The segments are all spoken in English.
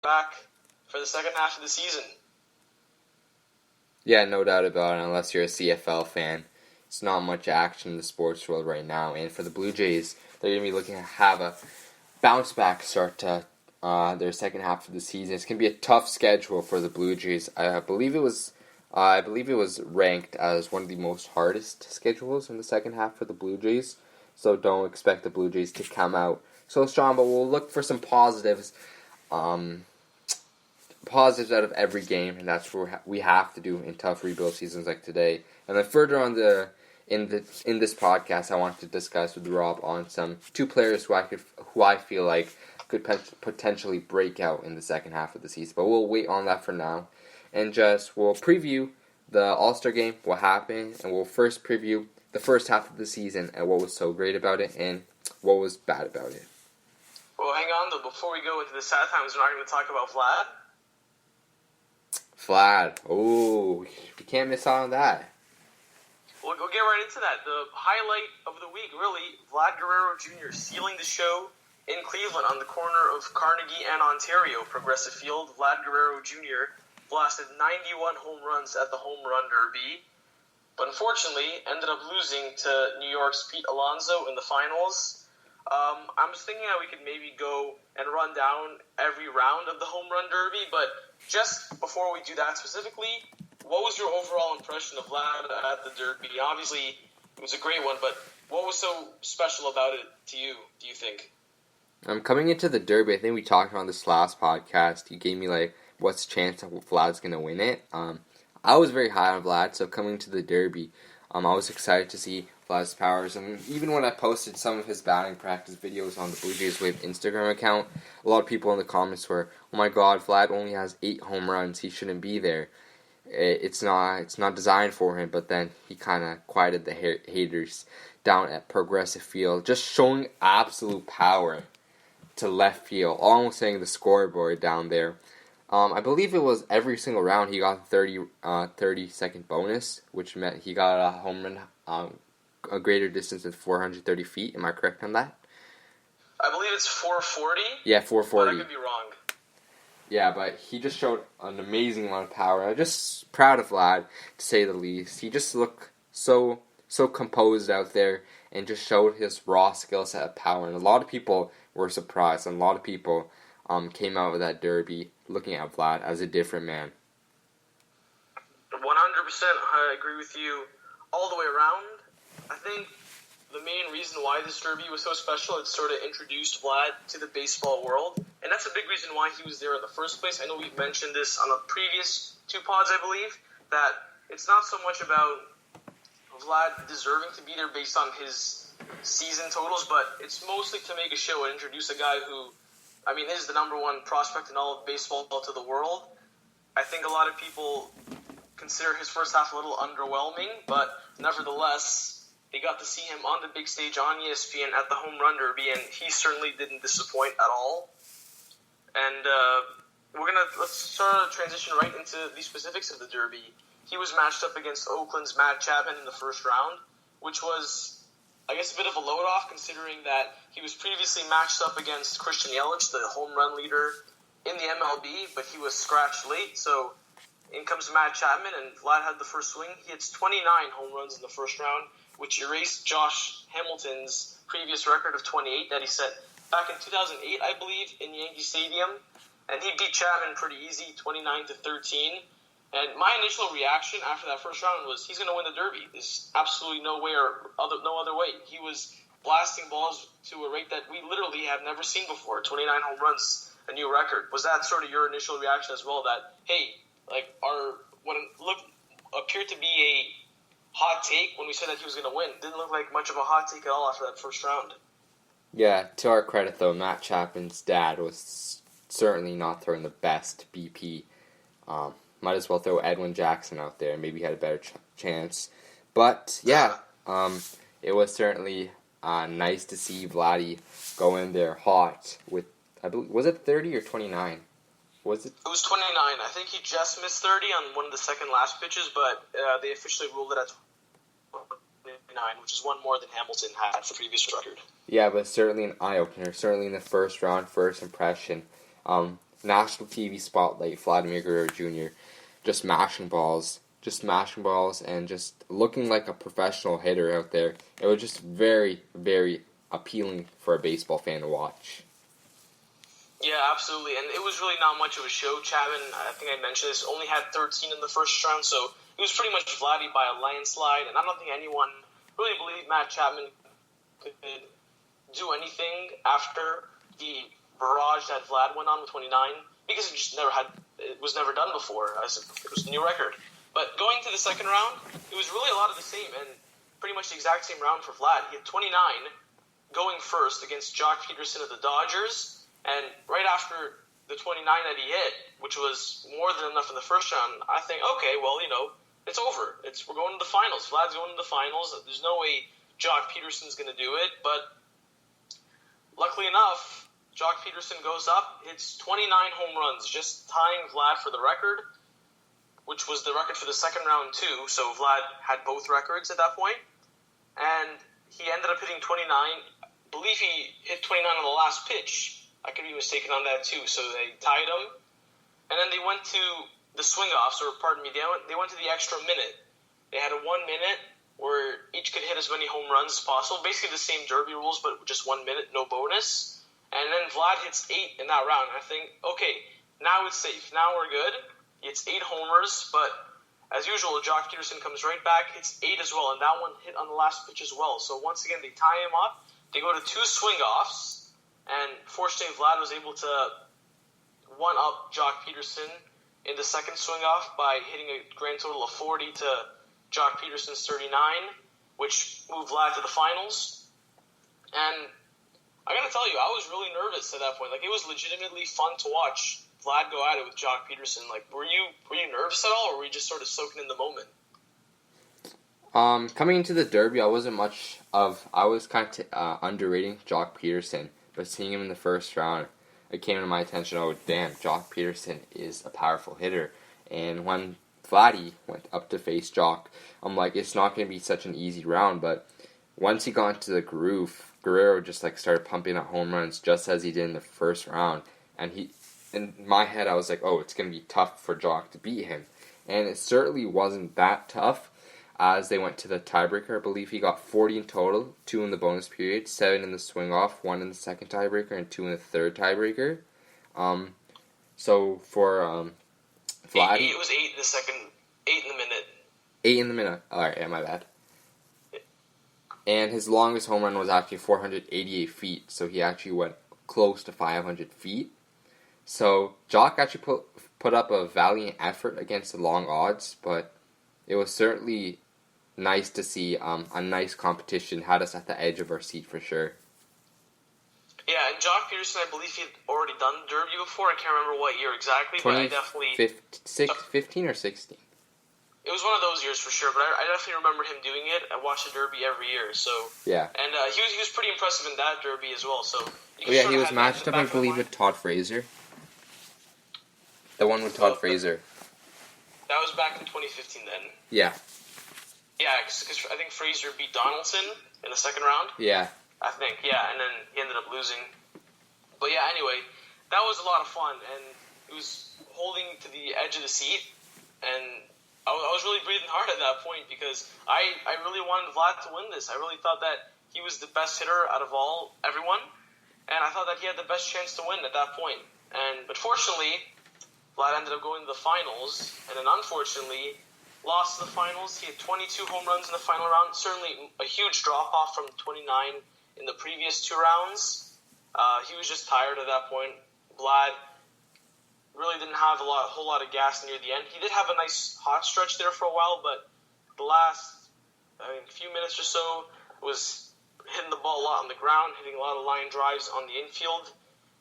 back for the second half of the season. Yeah, no doubt about it, unless you're a CFL fan. It's not much action in the sports world right now. And for the Blue Jays, they're going to be looking to have a bounce-back start to their second half of the season. It's going to be a tough schedule for the Blue Jays. I believe it was ranked as one of the most hardest schedules in the second half for the Blue Jays. So don't expect the Blue Jays to come out so strong, but we'll look for some positives. Positives out of every game, and that's what we have to do in tough rebuild seasons like today. And then further on in this podcast, I want to discuss with Rob on some two players who I feel like could potentially break out in the second half of the season. But we'll wait on that for now, and we'll preview the All-Star game, what happened, and we'll first preview the first half of the season and what was so great about it and what was bad about it. Well, hang on though. Before we go into the sad times, we're not going to talk about Vlad. Vlad. Oh, we can't miss out on that. We'll get right into that. The highlight of the week, really, Vlad Guerrero Jr. sealing the show in Cleveland on the corner of Carnegie and Ontario Progressive Field. Vlad Guerrero Jr. blasted 91 home runs at the Home Run Derby, but unfortunately ended up losing to New York's Pete Alonso in the finals. I was thinking that we could maybe go and run down every round of the Home Run Derby, but just before we do that specifically, what was your overall impression of Vlad at the Derby? Obviously, it was a great one, but what was so special about it to you, do you think? Coming into the Derby, I think we talked about this last podcast. You gave me, what's the chance that Vlad's going to win it? I was very high on Vlad, so coming to the Derby, I was excited to see Vlad's powers. And even when I posted some of his batting practice videos on the Blue Jays Wave Instagram account, a lot of people in the comments were, "Oh my God, Vlad only has 8 home runs. He shouldn't be there. It's not designed for him." But then he kind of quieted the haters down at Progressive Field, just showing absolute power to left field, almost saying the scoreboard down there. I believe it was every single round he got 30-second bonus, which meant he got a home run a greater distance than 430 feet. Am I correct on that? I believe it's 440. Yeah, 440. But I could be wrong. Yeah, but he just showed an amazing amount of power. I'm just proud of Vlad, to say the least. He just looked so composed out there and just showed his raw skill set of power. And a lot of people were surprised, and a lot of people came out of that Derby looking at Vlad as a different man. 100%, I agree with you all the way around. I think the main reason why this Derby was so special, it sort of introduced Vlad to the baseball world, and that's a big reason why he was there in the first place. I know we've mentioned this on the previous 2 pods, I believe, that it's not so much about Vlad deserving to be there based on his season totals, but it's mostly to make a show and introduce a guy who, is the number 1 prospect in all of baseball to the world. I think a lot of people consider his first half a little underwhelming, but nevertheless, they got to see him on the big stage on ESPN at the Home Run Derby, and he certainly didn't disappoint at all. And let's sort of transition right into the specifics of the Derby. He was matched up against Oakland's Matt Chapman in the first round, which was, I guess, a bit of a load-off considering that he was previously matched up against Christian Yelich, the home run leader in the MLB, but he was scratched late, so in comes Matt Chapman, and Vlad had the first swing. He hits 29 home runs in the first round, which erased Josh Hamilton's previous record of 28 that he set back in 2008, I believe, in Yankee Stadium. And he beat Chapman pretty easy, 29-13. And my initial reaction after that first round was, he's going to win the Derby. There's absolutely no other way. He was blasting balls to a rate that we literally have never seen before. 29 home runs, a new record. Was that sort of your initial reaction as well? That, hey, what appeared to be a hot take when we said that he was going to win, didn't look like much of a hot take at all after that first round. Yeah, to our credit though, Matt Chapman's dad was certainly not throwing the best BP. Might as well throw Edwin Jackson out there. Maybe he had a better chance. But yeah, it was certainly nice to see Vladdy go in there hot with, I believe, was it 30 or 29? Was it? It was 29. I think he just missed 30 on one of the second last pitches, but they officially ruled it at 29, which is one more than Hamilton had for the previous record. Yeah, but certainly an eye-opener. Certainly in the first round, first impression. national TV spotlight, Vladimir Guerrero Jr. just mashing balls, and just looking like a professional hitter out there. It was just very, very appealing for a baseball fan to watch. Yeah, absolutely, and it was really not much of a show. Chapman, I think I mentioned this, only had 13 in the first round, so it was pretty much Vladdy by a landslide, and I don't think anyone really believed Matt Chapman could do anything after the barrage that Vlad went on with 29, because it was never done before. It was a new record. But going to the second round, it was really a lot of the same, and pretty much the exact same round for Vlad. He had 29 going first against Jock Peterson of the Dodgers, and right after the 29 that he hit, which was more than enough in the first round, I think, okay, well, it's over. We're going to the finals. Vlad's going to the finals. There's no way Jock Peterson's going to do it, but luckily enough, Jock Peterson goes up, hits 29 home runs, just tying Vlad for the record, which was the record for the second round too, so Vlad had both records at that point, and he ended up hitting 29. I believe he hit 29 on the last pitch. I could be mistaken on that too, so they tied him, and then they went to the swing-offs, or pardon me, they went to the extra minute. They had a 1 minute where each could hit as many home runs as possible, basically the same Derby rules, but just 1 minute, no bonus. And then Vlad hits 8 in that round. And I think, okay, now it's safe. Now we're good. He hits 8 homers, but as usual, Jock Peterson comes right back, hits 8 as well, and that one hit on the last pitch as well. So once again, they tie him up. They go to 2 swing-offs, and fortunately, Vlad was able to one-up Jock Peterson in the second swing-off by hitting a grand total of 40 to Jock Peterson's 39, which moved Vlad to the finals. And I gotta tell you, I was really nervous at that point. Like, it was legitimately fun to watch Vlad go at it with Jock Peterson. Like, were you nervous at all, or were you just sort of soaking in the moment? Coming into the Derby, I was kind of underrating Jock Peterson, but seeing him in the first round, it came to my attention, oh damn, Jock Peterson is a powerful hitter. And when Vladdy went up to face Jock, I'm like, it's not going to be such an easy round, but once he got into the groove, Guerrero just started pumping out home runs just as he did in the first round, and in my head I was like, oh, it's going to be tough for Jock to beat him, and it certainly wasn't that tough. As they went to the tiebreaker, I believe he got 40 in total, 2 in the bonus period, 7 in the swing-off, 1 in the second tiebreaker, and 2 in the third tiebreaker. So for Vladdy... It was 8 in the second, 8 in the minute. 8 in the minute. Alright, yeah, my bad. And his longest home run was actually 488 feet, so he actually went close to 500 feet. So Jock actually put up a valiant effort against the long odds, but it was certainly nice to see a nice competition. Had us at the edge of our seat for sure. Yeah, and Jock Peterson, I believe he'd already done Derby before. I can't remember what year exactly, but I definitely... 15 or 16? It was one of those years for sure, but I definitely remember him doing it. I watched the Derby every year, so... Yeah. And he was pretty impressive in that Derby as well, so... Yeah, he was matched up, I believe, with Todd Frazier. The one with Todd Frazier. That was back in 2015 then. Yeah. Yeah, because I think Frazier beat Donaldson in the second round. Yeah. I think, yeah, and then he ended up losing. But yeah, anyway, that was a lot of fun, and it was holding to the edge of the seat, and I was really breathing hard at that point because I really wanted Vlad to win this. I really thought that he was the best hitter out of everyone, and I thought that he had the best chance to win at that point. But fortunately, Vlad ended up going to the finals, and then unfortunately lost to the finals. He had 22 home runs in the final round. Certainly a huge drop-off from 29 in the previous 2 rounds. He was just tired at that point. Vlad really didn't have a whole lot of gas near the end. He did have a nice hot stretch there for a while, but the last few minutes or so was hitting the ball a lot on the ground, hitting a lot of line drives on the infield,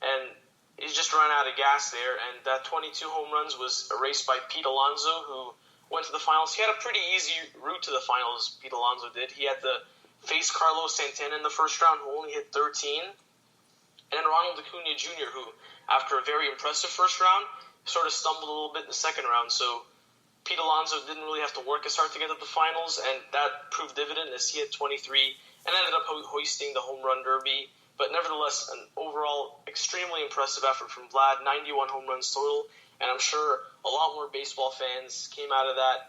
and he just ran out of gas there. And that 22 home runs was erased by Pete Alonso, who went to the finals. He had a pretty easy route to the finals, Pete Alonso did. He had to face Carlos Santana in the first round, who only hit 13. And then Ronald Acuna Jr., who, after a very impressive first round, sort of stumbled a little bit in the second round. So Pete Alonso didn't really have to work as hard to get to the finals, and that proved dividend as he had 23 and ended up hoisting the home run derby But nevertheless, an overall extremely impressive effort from Vlad, 91 home runs total, and I'm sure a lot more baseball fans came out of that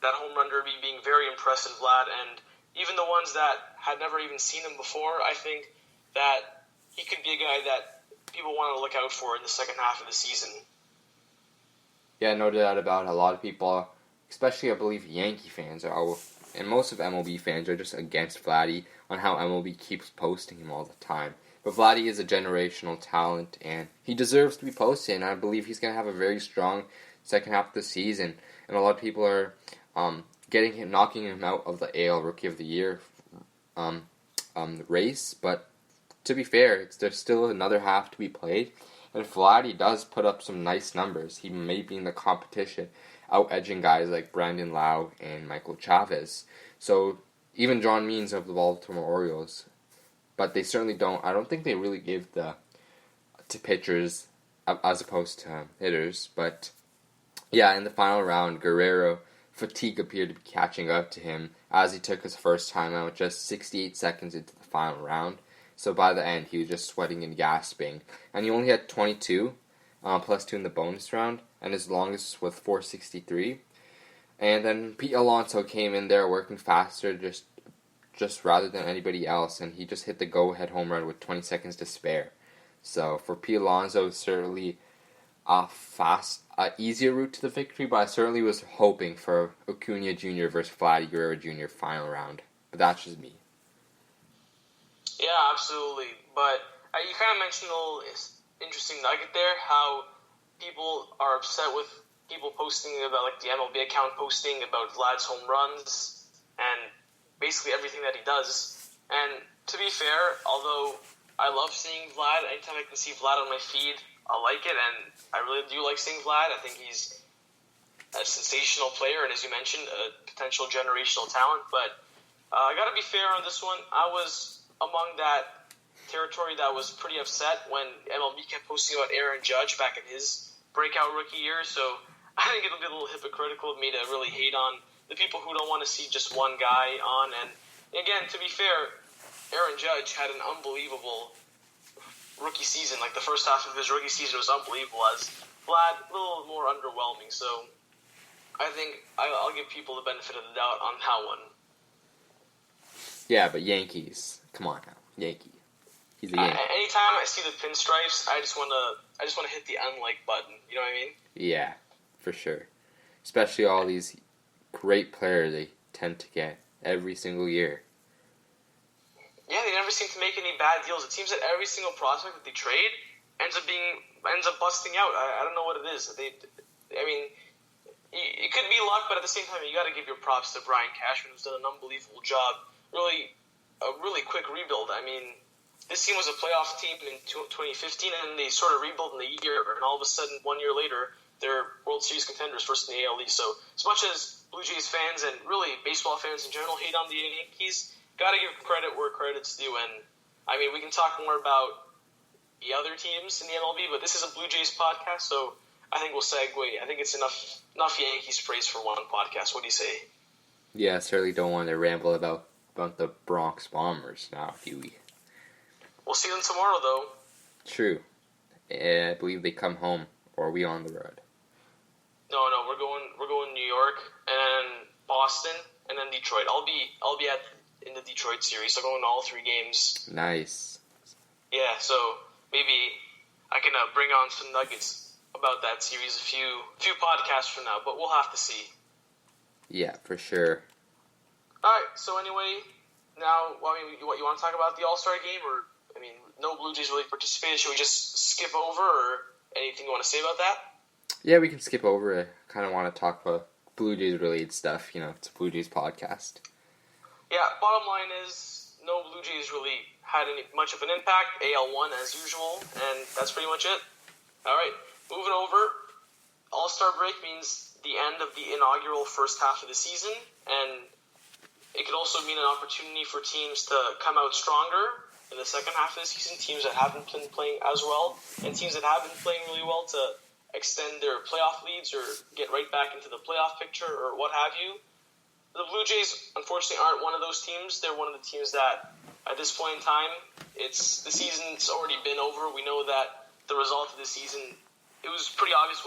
home run derby being very impressed in Vlad, and even the ones that had never even seen him before, I think that he could be a guy that people want to look out for in the second half of the season. Yeah, no doubt about it. A lot of people, especially I believe Yankee fans, and most of MLB fans are just against Vladdy on how MLB keeps posting him all the time. But Vladdy is a generational talent, and he deserves to be posted, and I believe he's going to have a very strong second half of the season. And a lot of people are knocking him out of the AL Rookie of the Year race, but to be fair, there's still another half to be played, and if Vladdy does put up some nice numbers, he may be in the competition, out-edging guys like Brandon Lau and Michael Chavez. So even John Means of the Baltimore Orioles, but they certainly I don't think they really give to pitchers as opposed to hitters, but yeah, in the final round, Guerrero fatigue appeared to be catching up to him as he took his first time out just 68 seconds into the final round. So by the end, he was just sweating and gasping. And he only had 22, plus 2 in the bonus round, and his longest was 463. And then Pete Alonso came in there working faster just rather than anybody else, and he just hit the go-ahead home run with 20 seconds to spare. So for Pete Alonso, certainly easier route to the victory, but I certainly was hoping for Acuna Jr. versus Vladdy Guerrero Jr. final round. But that's just me. Yeah, absolutely. But you kind of mentioned a little interesting nugget there, how people are upset with people posting about, like, the MLB account posting about Vlad's home runs and basically everything that he does. And to be fair, although I love seeing Vlad, anytime I can see Vlad on my feed, I like it, and I really do like seeing Vlad. I think he's a sensational player, and as you mentioned, a potential generational talent. But I got to be fair on this one. I was among that territory that was pretty upset when MLB kept posting about Aaron Judge back in his breakout rookie year. So I think it'll be a little hypocritical of me to really hate on the people who don't want to see just one guy on. And again, to be fair, Aaron Judge had an unbelievable rookie season. Like, the first half of his rookie season was unbelievable, as Vlad a little more underwhelming. So I think I'll give people the benefit of the doubt on that one. Yeah, but Yankees, come on now, Yankee. He's a Yankee. Anytime I see the pinstripes, I just want to hit the unlike button. You know what I mean? Yeah, for sure. Especially all these great players they tend to get every single year. Yeah, they never seem to make any bad deals. It seems that every single prospect that they trade ends up busting out. I don't know what it is. It could be luck, but at the same time, you got to give your props to Brian Cashman, who's done an unbelievable job. A really quick rebuild. I mean, this team was a playoff team in 2015, and they sort of rebuilt in the year, and all of a sudden, 1 year later, they're World Series contenders, first in the AL East. So as much as Blue Jays fans and really baseball fans in general hate on the Yankees, got to give credit where credit's due. And I mean, we can talk more about the other teams in the MLB, but this is a Blue Jays podcast, so I think we'll segue. I think it's enough Yankees praise for one podcast. What do you say? Yeah, I certainly don't want to ramble about the Bronx Bombers now, Huey. We'll see them tomorrow, though. True. I believe they come home, or are we on the road? No, we're going New York, and then Boston, and then Detroit. I'll be in the Detroit series. I'm going to all 3 games. Nice. Yeah, so maybe I can bring on some nuggets about that series a few podcasts from now, but we'll have to see. Yeah, for sure. Alright, so anyway, now, what, you want to talk about the All-Star game, or, no Blue Jays really participated. Should we just skip over, or anything you want to say about that? Yeah, we can skip over it. I kind of want to talk about Blue Jays-related stuff. It's a Blue Jays podcast. Yeah, bottom line is, no Blue Jays really had much of an impact. AL won, as usual, and that's pretty much it. Alright, moving over. All-Star break means the end of the inaugural first half of the season, and it could also mean an opportunity for teams to come out stronger in the second half of the season, teams that haven't been playing as well, and teams that have been playing really well to extend their playoff leads or get right back into the playoff picture or what have you. the Blue Jays, unfortunately, aren't one of those teams. They're one of the teams that, at this point in time, the season's already been over. We know that the result of the season, it was pretty obvious